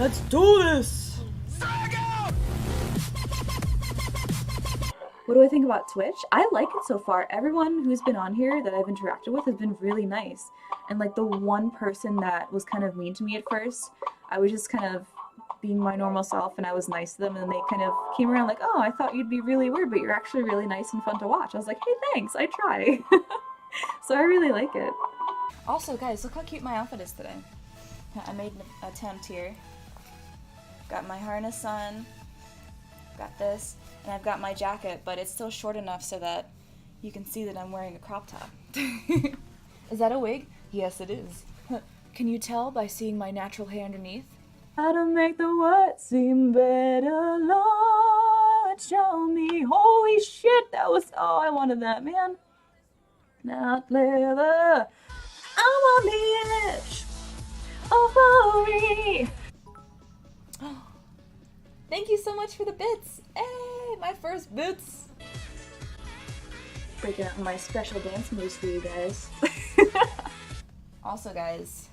Let's do this! What do I think about Twitch? I like it so far. Everyone who's been on here that I've interacted with has been really nice. And like the one person that was kind of mean to me at first, I was just kind of being my normal self and I was nice to them, and then they kind of came around like, oh, I thought you'd be really weird, but you're actually really nice and fun to watch. I was like, hey, thanks, I try. So I really like it. Also, guys, look how cute my outfit is today. I made an attempt here. Got my harness on, got this, and I've got my jacket, but it's still short enough so that you can see that I'm wearing a crop top. Is that a wig? Yes, it is. Can you tell by seeing my natural hair underneath? How to make the what seem better, Lord, show me. Holy shit, that was, oh, I wanted that, man. Not leather, I'm on the edge of worry. Thank you so much for the bits. Hey, my first bits. Breaking out my special dance moves for you guys. Also, guys,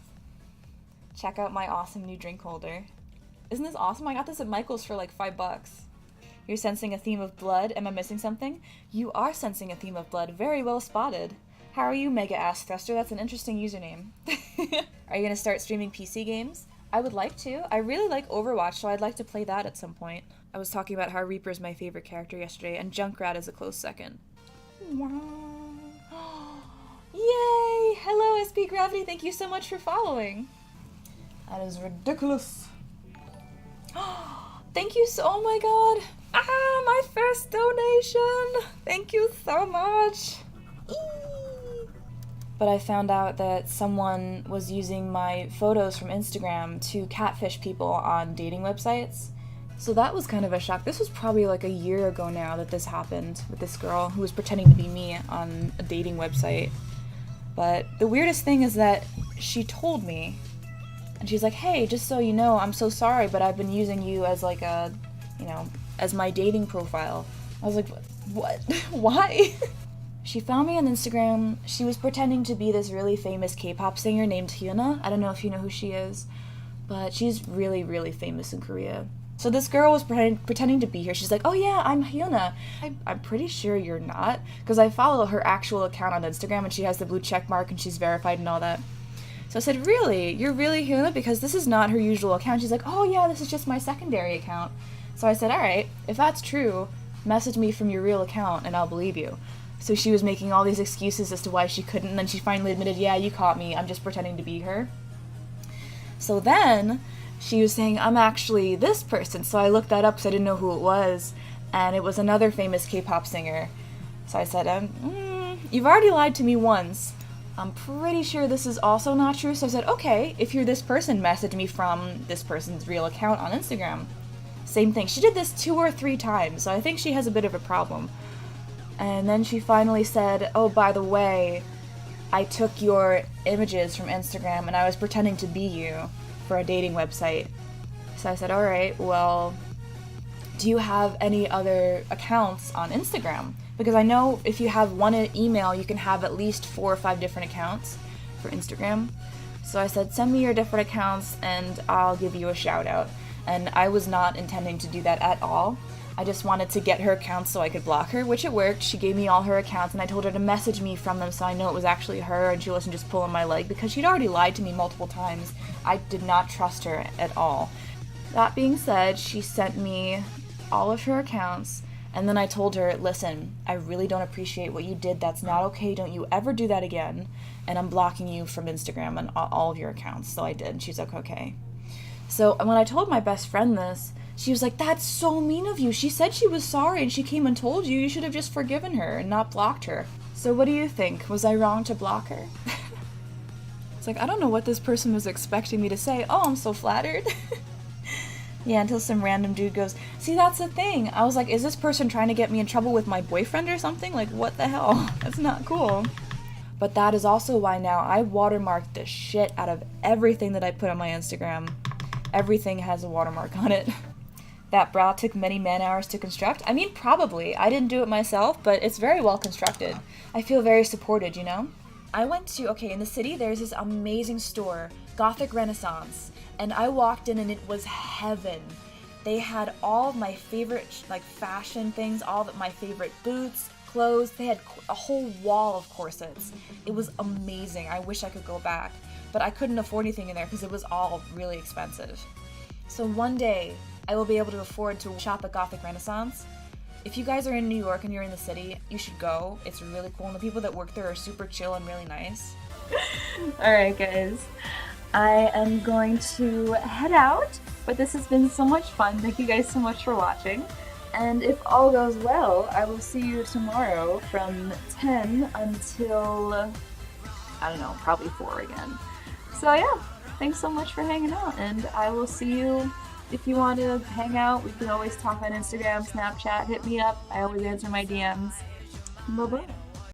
check out my awesome new drink holder. Isn't this awesome? I got this at Michael's for like $5. You're sensing a theme of blood. Am I missing something? You are sensing a theme of blood. Very well spotted. How are you, Mega Ass Thruster? That's an interesting username. Are you gonna start streaming PC games? I would like to. I really like Overwatch, so I'd like to play that at some point. I was talking about how Reaper's my favorite character yesterday, and Junkrat is a close second. Yay! Hello, SP Gravity. Thank you so much for following. That is ridiculous. Thank you so, oh my god. Ah, my first donation. Thank you so much. But I found out that someone was using my photos from Instagram to catfish people on dating websites. So that was kind of a shock. This was probably like a year ago now that this happened with this girl who was pretending to be me on a dating website. But the weirdest thing is that she told me, and she's like, hey, just so you know, I'm so sorry, but I've been using you as like a, you know, as my dating profile. I was like, what? Why? She found me on Instagram. She was pretending to be this really famous K-pop singer named Hyuna. I don't know if you know who she is, but she's really, really famous in Korea. So this girl was pretending to be her. She's like, oh yeah, I'm Hyuna. I'm pretty sure you're not, because I follow her actual account on Instagram and she has the blue check mark and she's verified and all that. So I said, really? You're really Hyuna? Because this is not her usual account. She's like, oh yeah, this is just my secondary account. So I said, alright, if that's true, message me from your real account and I'll believe you. So she was making all these excuses as to why she couldn't, and then she finally admitted, yeah, you caught me, I'm just pretending to be her. So then, she was saying, I'm actually this person, so I looked that up because I didn't know who it was, and it was another famous K-pop singer. So I said, you've already lied to me once. I'm pretty sure this is also not true, so I said, okay, if you're this person, message me from this person's real account on Instagram. Same thing. She did this 2 or 3 times, so I think she has a bit of a problem. And then she finally said, oh, by the way, I took your images from Instagram and I was pretending to be you for a dating website. So I said, alright, well, do you have any other accounts on Instagram? Because I know if you have one email, you can have at least 4 or 5 different accounts for Instagram. So I said, send me your different accounts and I'll give you a shout out. And I was not intending to do that at all. I just wanted to get her accounts so I could block her, which it worked. She gave me all her accounts and I told her to message me from them so I know it was actually her and she wasn't just pulling my leg, because she'd already lied to me multiple times. I did not trust her at all. That being said, she sent me all of her accounts, and then I told her, listen, I really don't appreciate what you did. That's not okay. Don't you ever do that again. And I'm blocking you from Instagram and all of your accounts. So I did. And she's like, okay. So when I told my best friend this, she was like, that's so mean of you. She said she was sorry and she came and told you. You should have just forgiven her and not blocked her. So what do you think? Was I wrong to block her? It's like, I don't know what this person was expecting me to say. Oh, I'm so flattered. Yeah, until some random dude goes, see, that's the thing. I was like, is this person trying to get me in trouble with my boyfriend or something? Like, what the hell? That's not cool. But that is also why now I watermarked the shit out of everything that I put on my Instagram. Everything has a watermark on it. That bra took many man-hours to construct? I mean, probably. I didn't do it myself, but it's very well constructed. I feel very supported, you know? I went to, okay, in the city, there's this amazing store, Gothic Renaissance, and I walked in and it was heaven. They had all of my favorite like fashion things, all of my favorite boots, clothes. They had a whole wall of corsets. It was amazing. I wish I could go back, but I couldn't afford anything in there because it was all really expensive. So one day I will be able to afford to shop at Gothic Renaissance. If you guys are in New York and you're in the city, you should go. It's really cool, and the people that work there are super chill and really nice. Alright guys, I am going to head out, but this has been so much fun. Thank you guys so much for watching. And if all goes well, I will see you tomorrow from 10 until, I don't know, probably 4 again. So yeah, thanks so much for hanging out, and I will see you. If you want to hang out, we can always talk on Instagram, Snapchat, hit me up. I always answer my DMs. Bye-bye.